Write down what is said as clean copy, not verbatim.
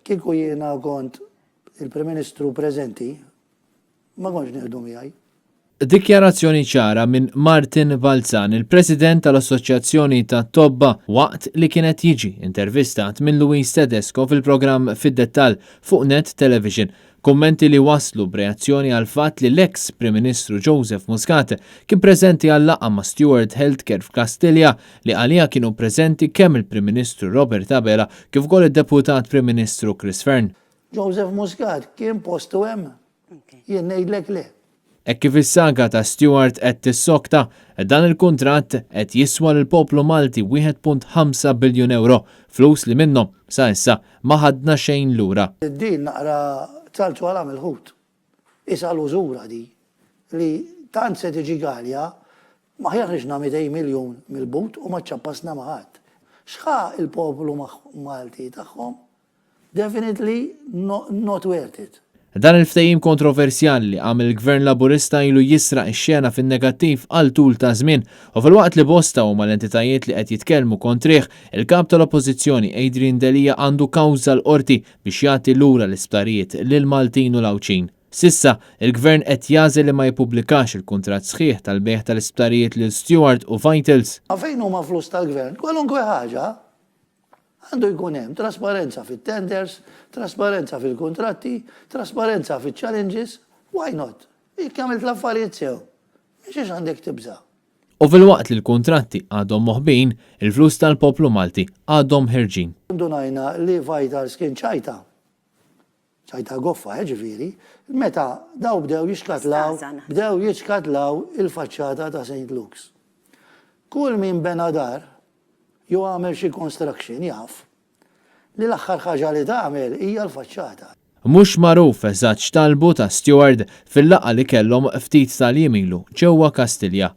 kieku jiena kont il-Prim Ministru preżenti, ma kontx nieħdu miegħi. Dikjarazzjoni ċara minn Martin Balzan, il-President tal-Assoċjazzjoni ta' Tobba, waqt li kienet jiġi intervistat minn Luis Tedesco fil-programm Fid-Dettall fuq Net Television. Kummenti li waslu b'reazzjoni għal fatt li l-ex Prim Ministru Joseph Muscat kien preżenti għal laqgħa ma' Stewart Healthcare f'Kastilja li għalija kienu preżenti kemm il-Prim Ministru Robert Abela kif ukoll id-Deputat Prim Ministru Chris Fearn. Joseph Muscat kien postu hemm. Jien ngħidlek le. Kif is-saga ta' Stewart qed tissokta, dan il-kuntratt qed jiswa lill-poplu Malti 1.5 biljun euro, flus li minnhom sa issa ma ħadna xejn lura. Din naqra ċalċu għalam il-ħut. Isa l-użura di li tant se tiġi Galja ma ħjarriġna 200 miljun mill-but u ma ċappasna maħat. Xħa il-poplu Malti tagħhom? Definitely not worth it. Dan il-ftehim kontroversjali li għamel il-Gvern Laburista ilu jisraq ix-xena fin-negattiv għal tul ta' żmien u fil-waqt li bosta huma l-entitajiet li qed jitkellmu kontrih, il-kap tal-Oppożizzjoni Adrian Delija għandu kawża l-qorti biex jagħti lura l-isptarijiet lil Maltin u Lawċin. Sissa, il-Gvern qed jażel li ma jippubblikax il-kuntratt sħiħ tal-beħ tal-isptarijiet lil Stewart u Vitals. Fejn huma flus tal-Gvern? Kwalunkwe ħaġa għandu jkun hemm trasparenza fit-tenders, trasparenza fil-kontratti, trasparenza fil-challenges, why not? Jekk għamilt l-affarijiet sew, mhix għandek tibża. U fil-waqt li l-kontratti għadhom moħbin, il-flus tal-poplu Malti għadhom ħerġin. Ndunajna li Vitals kien ċajta goffa, ġifieri, meta daw bdew jiċkatlaw il-faċċata ta' St. Luke's. Kull min benadar jew għamel xi construction jaf li l-aħħar ħaġa li tagħmel hija l-faċċata. Mhux magħruf eżatt x'talbu ta' Stewart fil-laqgħa li kellhom ftit tal-jiem ilu ġewwa Kastilja.